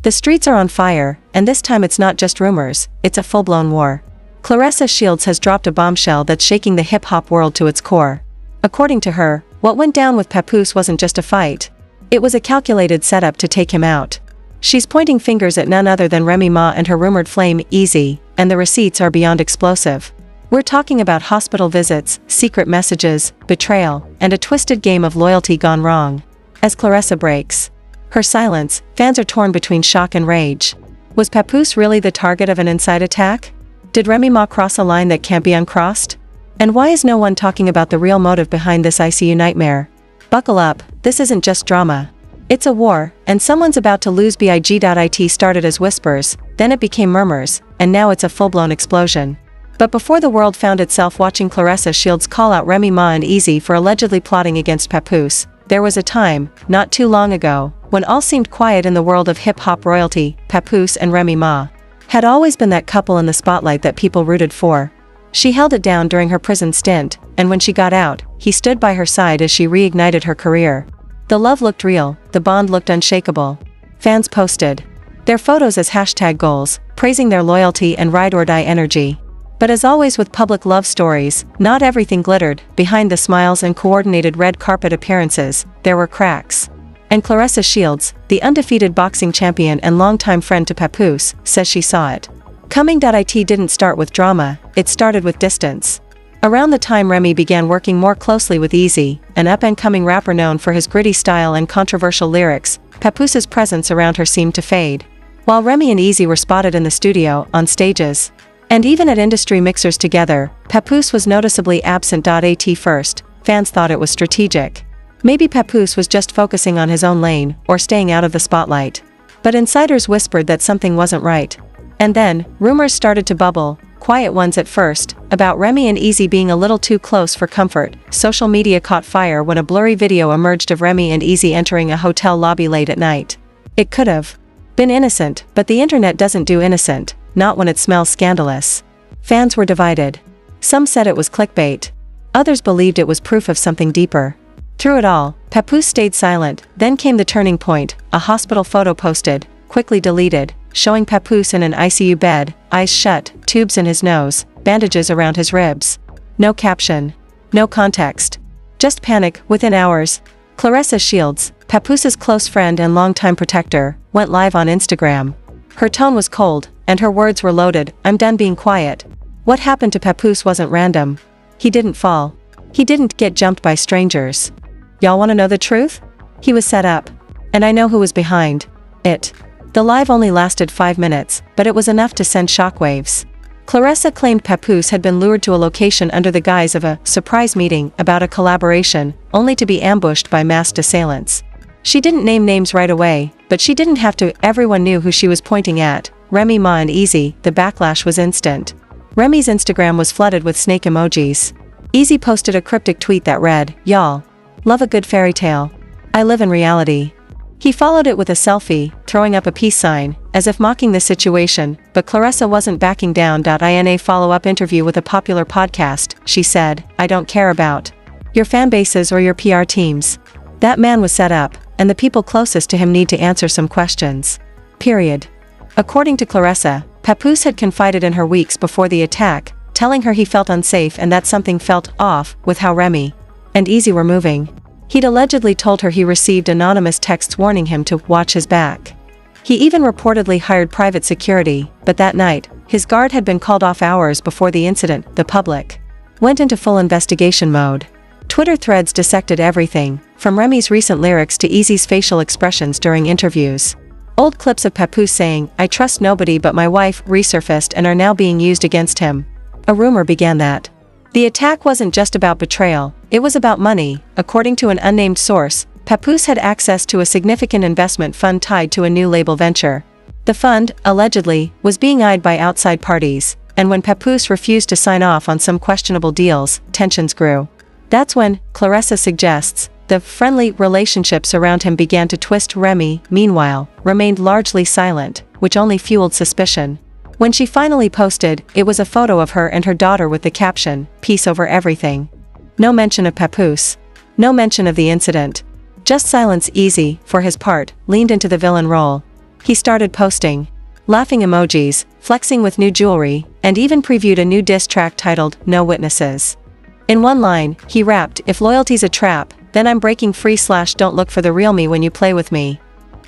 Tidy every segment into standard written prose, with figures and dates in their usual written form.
The streets are on fire, and this time it's not just rumors, it's a full-blown war. Claressa Shields has dropped a bombshell that's shaking the hip-hop world to its core. According to her, what went down with Papoose wasn't just a fight. It was a calculated setup to take him out. She's pointing fingers at none other than Remy Ma and her rumored flame, Eazy, and the receipts are beyond explosive. We're talking about hospital visits, secret messages, betrayal, and a twisted game of loyalty gone wrong. As Claressa breaks her silence, fans are torn between shock and rage. Was Papoose really the target of an inside attack? Did Remy Ma cross a line that can't be uncrossed? And why is no one talking about the real motive behind this ICU nightmare? Buckle up, this isn't just drama. It's a war, and someone's about to lose. Big.it started as whispers, then it became murmurs, and now it's a full-blown explosion. But before the world found itself watching Claressa Shields call out Remy Ma and Eazy for allegedly plotting against Papoose, there was a time, not too long ago, when all seemed quiet in the world of hip-hop royalty. Papoose and Remy Ma had always been that couple in the spotlight that people rooted for. She held it down during her prison stint, and when she got out, he stood by her side as she reignited her career. The love looked real, the bond looked unshakable. Fans posted their photos as #goals, praising their loyalty and ride-or-die energy. But as always with public love stories, not everything glittered. Behind the smiles and coordinated red carpet appearances, there were cracks. And Claressa Shields, the undefeated boxing champion and longtime friend to Papoose, says she saw it coming. It didn't start with drama, it started with distance. Around the time Remy began working more closely with Eazy, an up-and-coming rapper known for his gritty style and controversial lyrics, Papoose's presence around her seemed to fade. While Remy and Eazy were spotted in the studio, on stages, and even at industry mixers together, Papoose was noticeably absent. At first, fans thought it was strategic. Maybe Papoose was just focusing on his own lane, or staying out of the spotlight. But insiders whispered that something wasn't right. And then, rumors started to bubble, quiet ones at first, about Remy and Eazy being a little too close for comfort. Social media caught fire when a blurry video emerged of Remy and Eazy entering a hotel lobby late at night. It could have been innocent, but the internet doesn't do innocent, not when it smells scandalous. Fans were divided. Some said it was clickbait. Others believed it was proof of something deeper. Through it all, Papoose stayed silent. Then came the turning point, a hospital photo posted, quickly deleted, showing Papoose in an ICU bed, eyes shut, tubes in his nose, bandages around his ribs. No caption. No context. Just panic. Within hours, Claressa Shields, Papoose's close friend and longtime protector, went live on Instagram. Her tone was cold, and her words were loaded. I'm done being quiet. What happened to Papoose wasn't random. He didn't fall. He didn't get jumped by strangers. Y'all wanna know the truth? He was set up. And I know who was behind it. The live only lasted 5 minutes, but it was enough to send shockwaves. Claressa claimed Papoose had been lured to a location under the guise of a surprise meeting about a collaboration, only to be ambushed by masked assailants. She didn't name names right away, but she didn't have to. Everyone knew who she was pointing at, Remy Ma and Eazy. The backlash was instant. Remy's Instagram was flooded with snake emojis. Eazy posted a cryptic tweet that read, "Y'all love a good fairy tale. I live in reality." He followed it with a selfie, throwing up a peace sign, as if mocking the situation, but Claressa wasn't backing down. In a follow-up interview with a popular podcast, she said, "I don't care about your fan bases or your PR teams. That man was set up, and the people closest to him need to answer some questions. Period." According to Claressa, Papoose had confided in her weeks before the attack, telling her he felt unsafe and that something felt off with how Remy and Eazy were moving. He'd allegedly told her he received anonymous texts warning him to watch his back. He even reportedly hired private security, but that night, his guard had been called off hours before the incident. The public went into full investigation mode. Twitter threads dissected everything, from Remy's recent lyrics to Eazy's facial expressions during interviews. Old clips of Papoose saying, "I trust nobody but my wife," resurfaced and are now being used against him. A rumor began that the attack wasn't just about betrayal, it was about money. According to an unnamed source, Papoose had access to a significant investment fund tied to a new label venture. The fund, allegedly, was being eyed by outside parties, and when Papoose refused to sign off on some questionable deals, tensions grew. That's when, Claressa suggests, the friendly relationships around him began to twist. Remy, meanwhile, remained largely silent, which only fueled suspicion. When she finally posted, it was a photo of her and her daughter with the caption, "Peace over everything." No mention of Papoose. No mention of the incident. Just silence. Eazy, for his part, leaned into the villain role. He started posting laughing emojis, flexing with new jewelry, and even previewed a new diss track titled No Witnesses. In one line, he rapped, "If loyalty's a trap, then I'm breaking free / don't look for the real me when you play with me."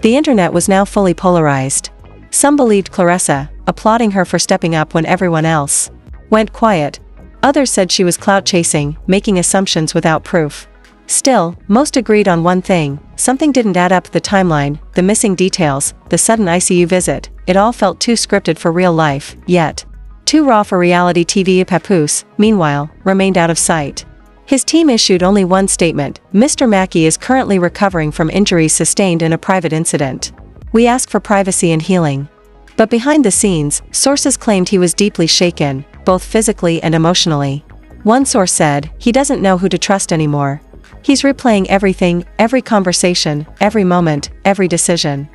The internet was now fully polarized. Some believed Claressa, applauding her for stepping up when everyone else went quiet. Others said she was clout chasing, making assumptions without proof. Still, most agreed on one thing: something didn't add up. The timeline, the missing details, the sudden ICU visit, it all felt too scripted for real life, yet too raw for reality TV. Papoose, meanwhile, remained out of sight. His team issued only one statement: "Mr. Mackey is currently recovering from injuries sustained in a private incident. We ask for privacy and healing." But behind the scenes, sources claimed he was deeply shaken, both physically and emotionally. One source said, "He doesn't know who to trust anymore. He's replaying everything, every conversation, every moment, every decision."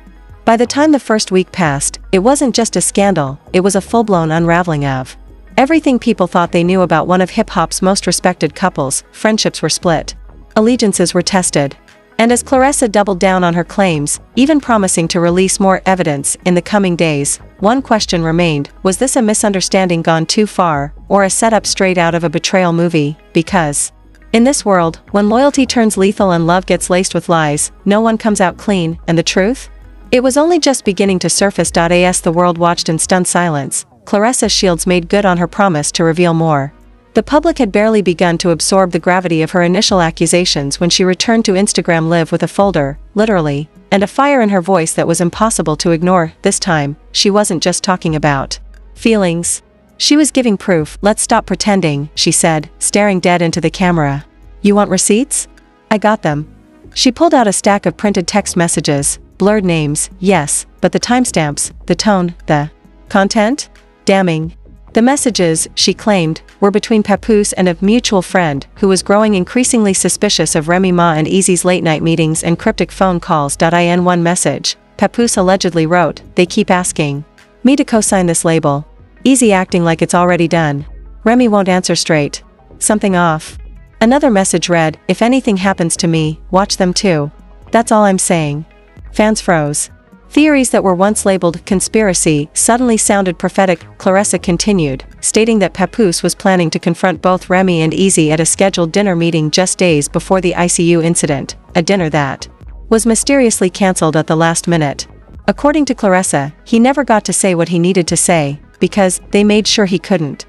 By the time the first week passed, it wasn't just a scandal, it was a full-blown unraveling of everything people thought they knew about one of hip-hop's most respected couples. Friendships were split. Allegiances were tested. And as Claressa doubled down on her claims, even promising to release more evidence in the coming days, one question remained: was this a misunderstanding gone too far, or a setup straight out of a betrayal movie? Because in this world, when loyalty turns lethal and love gets laced with lies, no one comes out clean, and the truth? It was only just beginning to surface. As the world watched in stunned silence, Claressa Shields made good on her promise to reveal more. The public had barely begun to absorb the gravity of her initial accusations when she returned to Instagram Live with a folder, literally, and a fire in her voice that was impossible to ignore. This time, she wasn't just talking about feelings. She was giving proof. "Let's stop pretending," she said, staring dead into the camera. "You want receipts? I got them." She pulled out a stack of printed text messages, blurred names, yes, but the timestamps, the tone, the content? Damning. The messages, she claimed, were between Papoose and a mutual friend who was growing increasingly suspicious of Remy Ma and Eazy's late-night meetings and cryptic phone calls. In one message, Papoose allegedly wrote, "They keep asking me to co-sign this label. Eazy acting like it's already done. Remy won't answer straight. Something off." Another message read, "If anything happens to me, watch them too. That's all I'm saying." Fans froze. Theories that were once labeled conspiracy suddenly sounded prophetic. Claressa continued, stating that Papoose was planning to confront both Remy and Eazy at a scheduled dinner meeting just days before the ICU incident, a dinner that was mysteriously cancelled at the last minute. According to Claressa, he never got to say what he needed to say, because they made sure he couldn't.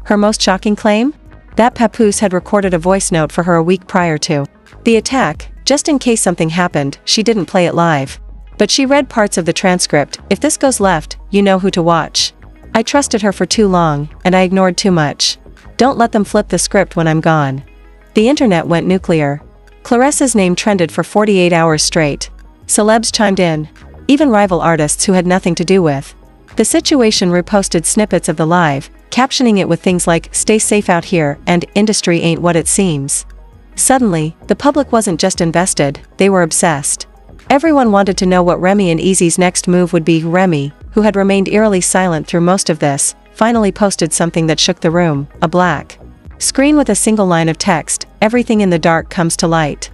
Her most shocking claim? That Papoose had recorded a voice note for her a week prior to the attack, just in case something happened. She didn't play it live, but she read parts of the transcript. "If this goes left, you know who to watch. I trusted her for too long, and I ignored too much. Don't let them flip the script when I'm gone." The internet went nuclear. Claressa's name trended for 48 hours straight. Celebs chimed in. Even rival artists who had nothing to do with the situation reposted snippets of the live, captioning it with things like, "Stay safe out here," and "Industry ain't what it seems." Suddenly, the public wasn't just invested, they were obsessed. Everyone wanted to know what Remy and Eazy's next move would be. Remy, who had remained eerily silent through most of this, finally posted something that shook the room, a black screen with a single line of text: "Everything in the dark comes to light."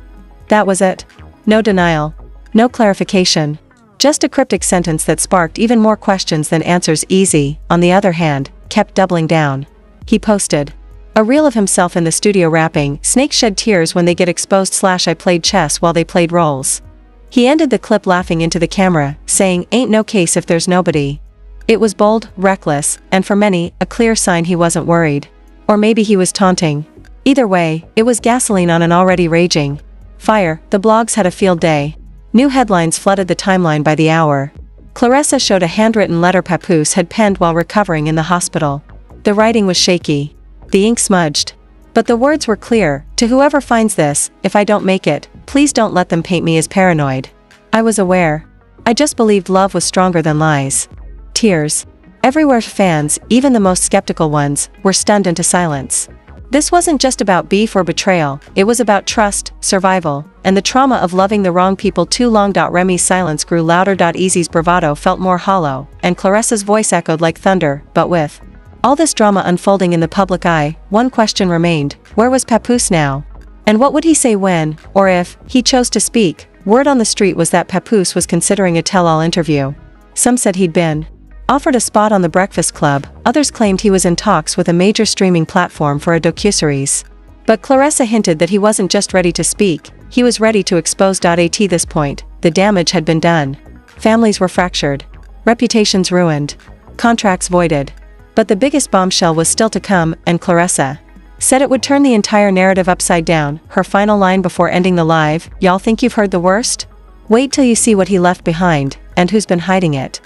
That was it. No denial. No clarification. Just a cryptic sentence that sparked even more questions than answers. Eazy, on the other hand, kept doubling down. He posted a reel of himself in the studio rapping, "Snakes shed tears when they get exposed / I played chess while they played roles." He ended the clip laughing into the camera, saying, "Ain't no case if there's nobody." It was bold, reckless, and for many, a clear sign he wasn't worried. Or maybe he was taunting. Either way, it was gasoline on an already raging fire. The blogs had a field day. New headlines flooded the timeline by the hour. Claressa showed a handwritten letter Papoose had penned while recovering in the hospital. The writing was shaky. The ink smudged. But the words were clear: "To whoever finds this, if I don't make it, please don't let them paint me as paranoid. I was aware. I just believed love was stronger than lies." Tears. Everywhere. Fans, even the most skeptical ones, were stunned into silence. This wasn't just about beef or betrayal, it was about trust, survival, and the trauma of loving the wrong people too long. Remy's silence grew louder. Eazy's bravado felt more hollow, and Claressa's voice echoed like thunder. But with all this drama unfolding in the public eye, one question remained: where was Papoose now? And what would he say when, or if, he chose to speak? Word on the street was that Papoose was considering a tell-all interview. Some said he'd been offered a spot on The Breakfast Club, others claimed he was in talks with a major streaming platform for a docuseries. But Claressa hinted that he wasn't just ready to speak, he was ready to expose. At this point, the damage had been done. Families were fractured. Reputations ruined. Contracts voided. But the biggest bombshell was still to come, and Claressa said it would turn the entire narrative upside down. Her final line before ending the live: "Y'all think you've heard the worst? Wait till you see what he left behind, and who's been hiding it."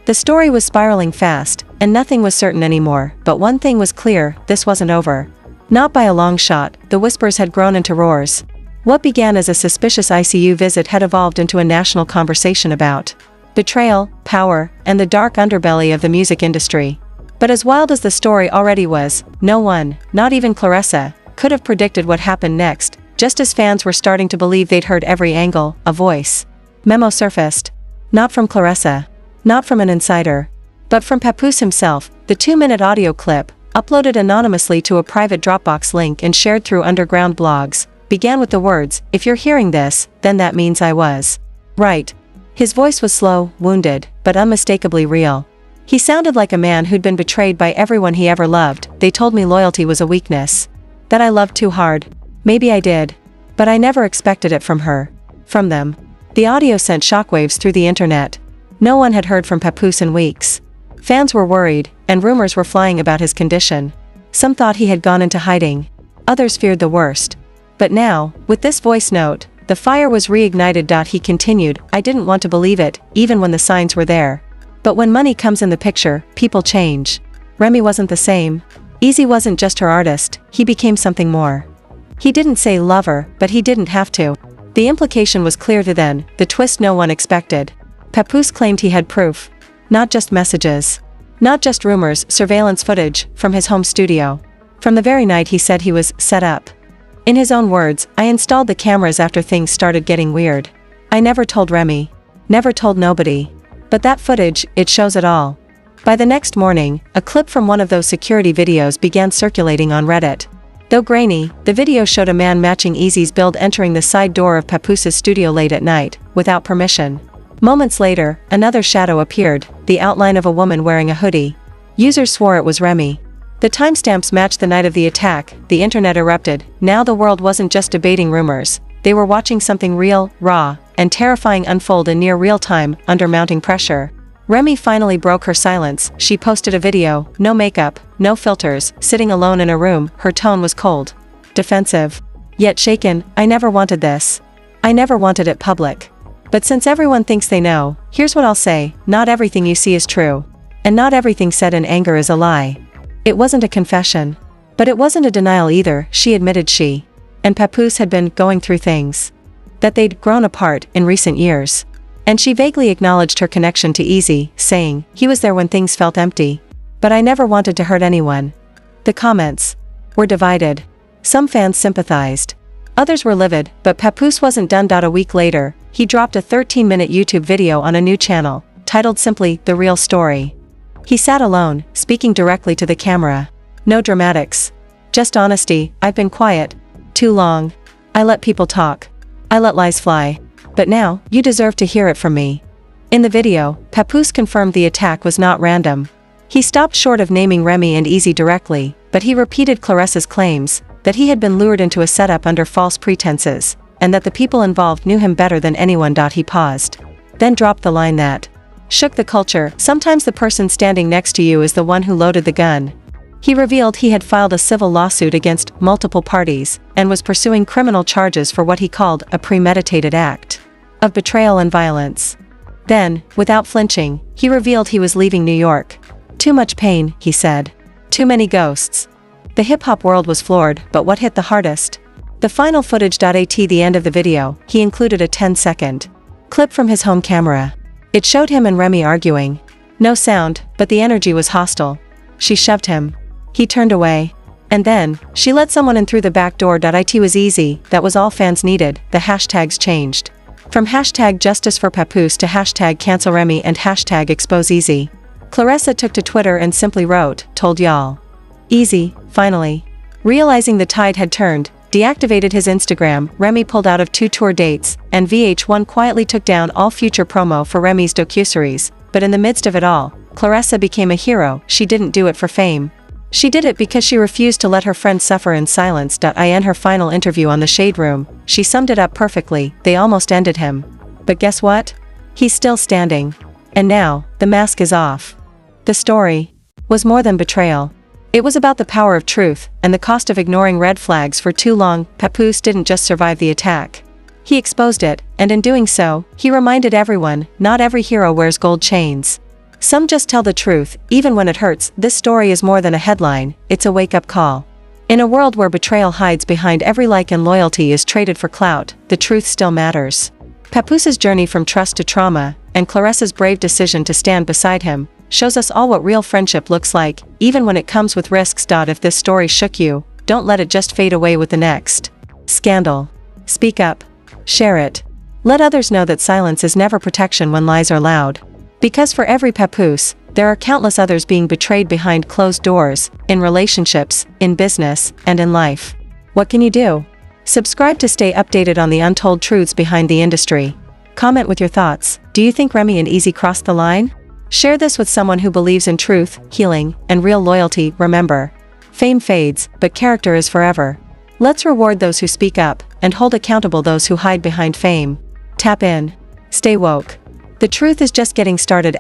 The story was spiraling fast, and nothing was certain anymore, but one thing was clear: this wasn't over. Not by a long shot. The whispers had grown into roars. What began as a suspicious ICU visit had evolved into a national conversation about betrayal, power, and the dark underbelly of the music industry. But as wild as the story already was, no one, not even Claressa, could have predicted what happened next. Just as fans were starting to believe they'd heard every angle, a voice memo surfaced. Not from Claressa. Not from an insider. But from Papoose himself. The 2-minute audio clip, uploaded anonymously to a private Dropbox link and shared through underground blogs, began with the words, "If you're hearing this, then that means I was right." His voice was slow, wounded, but unmistakably real. He sounded like a man who'd been betrayed by everyone he ever loved. "They told me loyalty was a weakness. That I loved too hard. Maybe I did. But I never expected it from her. From them." The audio sent shockwaves through the internet. No one had heard from Papoose in weeks. Fans were worried, and rumors were flying about his condition. Some thought he had gone into hiding. Others feared the worst. But now, with this voice note, the fire was reignited. He continued, "I didn't want to believe it, even when the signs were there. But when money comes in the picture, people change. Remy wasn't the same. Eazy wasn't just her artist, he became something more. He didn't say lover, but he didn't have to." The implication was clear to then, the twist no one expected. Papoose claimed he had proof. Not just messages. Not just rumors, surveillance footage, from his home studio. From the very night he said he was set up. In his own words, "I installed the cameras after things started getting weird. I never told Remy. Never told nobody." But that footage, it shows it all. By the next morning, a clip from one of those security videos began circulating on Reddit. Though grainy, the video showed a man matching Eazy's build entering the side door of Papoose's studio late at night, without permission. Moments later, another shadow appeared, the outline of a woman wearing a hoodie. Users swore it was Remy. The timestamps matched the night of the attack. The internet erupted. Now the world wasn't just debating rumors. They were watching something real, raw, and terrifying unfold in near real time, under mounting pressure. Remy finally broke her silence. She posted a video, no makeup, no filters, sitting alone in a room. Her tone was cold. Defensive. Yet shaken. "I never wanted this. I never wanted it public. But since everyone thinks they know, here's what I'll say: not everything you see is true. And not everything said in anger is a lie." It wasn't a confession. But it wasn't a denial either. She admitted she and Papoose had been going through things. That they'd grown apart in recent years. And she vaguely acknowledged her connection to Eazy, saying, "He was there when things felt empty. But I never wanted to hurt anyone." The comments were divided. Some fans sympathized. Others were livid, but Papoose wasn't done. A week later, he dropped a 13-minute YouTube video on a new channel, titled simply, "The Real Story." He sat alone, speaking directly to the camera. No dramatics. Just honesty. "I've been quiet too long. I let people talk. I let lies fly. But now, you deserve to hear it from me." In the video, Papoose confirmed the attack was not random. He stopped short of naming Remy and Eazy directly, but he repeated Claressa's claims, that he had been lured into a setup under false pretenses, and that the people involved knew him better than anyone. He paused. Then dropped the line that shook the culture: "Sometimes the person standing next to you is the one who loaded the gun." He revealed he had filed a civil lawsuit against multiple parties, and was pursuing criminal charges for what he called a premeditated act of betrayal and violence. Then, without flinching, he revealed he was leaving New York. "Too much pain," he said. "Too many ghosts." The hip-hop world was floored, but what hit the hardest? The final footage. At the end of the video, he included a 10-second clip from his home camera. It showed him and Remy arguing. No sound, but the energy was hostile. She shoved him. He turned away. And then, she let someone in through the back door. It was easy. That was all fans needed. The hashtags changed. From hashtag justice for Papoose to hashtag cancel Remy and hashtag expose Eazy. Claressa took to Twitter and simply wrote, "Told y'all." Eazy, finally, realizing the tide had turned, deactivated his Instagram. Remy pulled out of 2 tour dates, and VH1 quietly took down all future promo for Remy's docuseries. but in the midst of it all, Claressa became a hero. She didn't do it for fame. She did it because she refused to let her friend suffer in silence. In her final interview on The Shade Room, she summed it up perfectly. They almost ended him. But guess what? He's still standing. And now, the mask is off. The story was more than betrayal. It was about the power of truth, and the cost of ignoring red flags for too long. Papoose didn't just survive the attack. He exposed it, and in doing so, he reminded everyone, not every hero wears gold chains. Some just tell the truth, even when it hurts. This story is more than a headline, it's a wake-up call. In a world where betrayal hides behind every like and loyalty is traded for clout, the truth still matters. Papoose's journey from trust to trauma, and Claressa's brave decision to stand beside him, shows us all what real friendship looks like, even when it comes with risks. If this story shook you, don't let it just fade away with the next scandal. Speak up. Share it. Let others know that silence is never protection when lies are loud. Because for every Papoose, there are countless others being betrayed behind closed doors, in relationships, in business, and in life. What can you do? Subscribe to stay updated on the untold truths behind the industry. Comment with your thoughts. Do you think Remy and Eazy crossed the line? Share this with someone who believes in truth, healing, and real loyalty. Remember, fame fades, but character is forever. Let's reward those who speak up, and hold accountable those who hide behind fame. Tap in. Stay woke. The truth is just getting started.